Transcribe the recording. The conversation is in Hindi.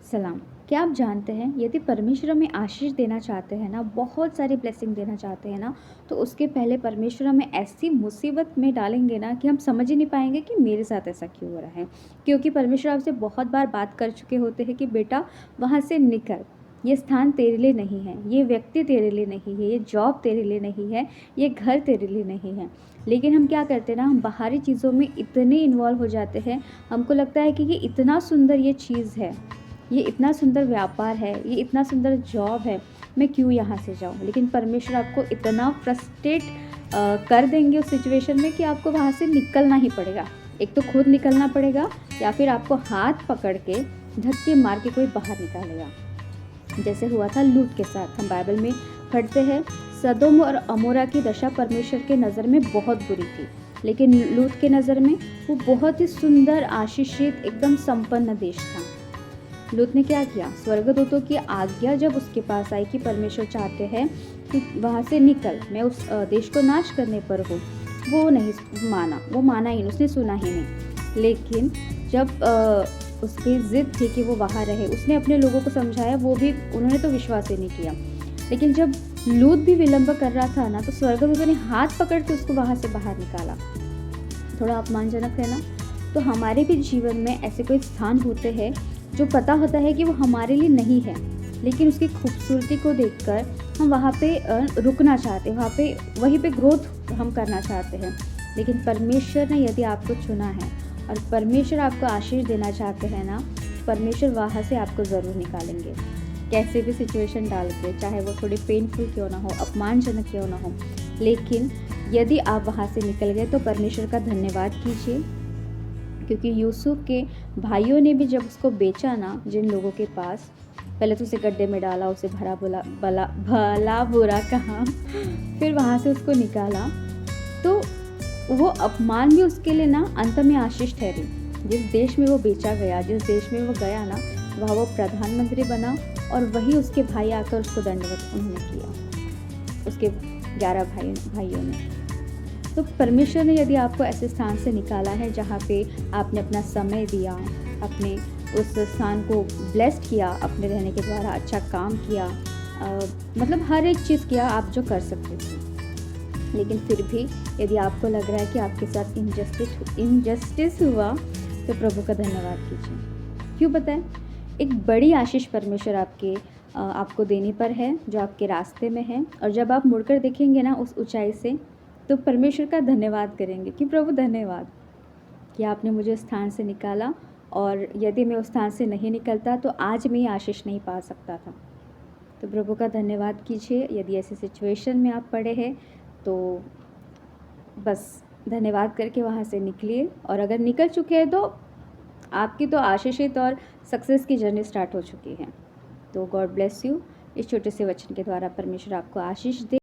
सलाम। क्या आप जानते हैं यदि परमेश्वर हमें आशीष देना चाहते हैं ना, बहुत सारी ब्लेसिंग देना चाहते हैं ना, तो उसके पहले परमेश्वर हमें ऐसी मुसीबत में डालेंगे ना कि हम समझ ही नहीं पाएँगे कि मेरे साथ ऐसा क्यों हो रहा है। क्योंकि परमेश्वर आपसे बहुत बार बात कर चुके होते हैं कि बेटा वहाँ से निकल, ये स्थान तेरे लिए नहीं है, ये व्यक्ति तेरे लिए नहीं है, ये जॉब तेरे लिए नहीं है, ये घर तेरे लिए नहीं है। लेकिन हम क्या करते हैं ना, हम बाहरी चीज़ों में इतने इन्वॉल्व हो जाते हैं, हमको लगता है कि ये इतना सुंदर ये चीज़ है, ये इतना सुंदर व्यापार है, ये इतना सुंदर जॉब है, मैं क्यों यहाँ से जाऊँ? लेकिन परमेश्वर आपको इतना फ्रस्ट्रेट कर देंगे उस सिचुएशन में कि आपको वहाँ से निकलना ही पड़ेगा। एक तो खुद निकलना पड़ेगा या फिर आपको हाथ पकड़ के धक्के मार के कोई बाहर निकालेगा। जैसे हुआ था लूत के साथ, हम बाइबल में पढ़ते हैं सदोम और अमोरा की दशा परमेश्वर के नज़र में बहुत बुरी थी, लेकिन लूत के नज़र में वो बहुत ही सुंदर, आशीषित, एकदम संपन्न देश था। लूत ने क्या किया? स्वर्गदूतों की आज्ञा जब उसके पास आई कि परमेश्वर चाहते हैं कि वहाँ से निकल, मैं उस देश को नाश करने पर हूँ, वो नहीं माना, वो माना ही नहीं, उसने सुना ही नहीं। लेकिन जब उसकी ज़िद थी कि वो वहाँ रहे, उसने अपने लोगों को समझाया, वो भी उन्होंने तो विश्वास ही नहीं किया। लेकिन जब लूत भी विलंब कर रहा था ना, तो स्वर्गदूतों ने हाथ पकड़ के उसको वहाँ से बाहर निकाला। थोड़ा अपमानजनक है ना? तो हमारे भी जीवन में ऐसे कोई स्थान होते हैं जो पता होता है कि वो हमारे लिए नहीं है, लेकिन उसकी खूबसूरती को देखकर हम वहाँ पे रुकना चाहते हैं, वहाँ पे वहीं पे ग्रोथ हम करना चाहते हैं। लेकिन परमेश्वर ने यदि आपको चुना है और परमेश्वर आपको आशीष देना चाहते हैं ना, परमेश्वर वहाँ से आपको ज़रूर निकालेंगे, कैसे भी सिचुएशन डाल के, चाहे वो थोड़ी पेनफुल क्यों ना हो, अपमानजनक क्यों ना हो। लेकिन यदि आप वहाँ से निकल गए तो परमेश्वर का धन्यवाद कीजिए, क्योंकि यूसुफ के भाइयों ने भी जब उसको बेचा ना, जिन लोगों के पास, पहले तो उसे गड्ढे में डाला, उसे भला बुरा कहा, फिर वहाँ से उसको निकाला, तो वो अपमान भी उसके लिए ना अंत में आशीष ठहरी। जिस देश में वो बेचा गया, जिस देश में वो गया ना, वहाँ वो प्रधानमंत्री बना और वही उसके भाई आकर उसको दंडवत उन्होंने किया, उसके 11 भाइयों ने। तो परमेश्वर ने यदि आपको ऐसे स्थान से निकाला है जहाँ पे आपने अपना समय दिया, अपने उस स्थान को ब्लेस्ड किया, अपने रहने के द्वारा अच्छा काम किया, मतलब हर एक चीज़ किया आप जो कर सकते थे, लेकिन फिर भी यदि आपको लग रहा है कि आपके साथ इनजस्टिस हुआ, तो प्रभु का धन्यवाद कीजिए। क्यों बताएं? एक बड़ी आशीष परमेश्वर आपको देने पर है, जो आपके रास्ते में है, और जब आप मुड़कर देखेंगे ना उस ऊंचाई से, तो परमेश्वर का धन्यवाद करेंगे कि प्रभु धन्यवाद कि आपने मुझे उस स्थान से निकाला, और यदि मैं उस स्थान से नहीं निकलता तो आज मैं ये आशीष नहीं पा सकता था। तो प्रभु का धन्यवाद कीजिए। यदि ऐसी सिचुएशन में आप पड़े हैं तो बस धन्यवाद करके वहाँ से निकलिए, और अगर निकल चुके हैं तो आपकी तो आशीषित और सक्सेस की जर्नी स्टार्ट हो चुकी है। तो गॉड ब्लेस यू। इस छोटे से वचन के द्वारा परमेश्वर आपको आशीष दे।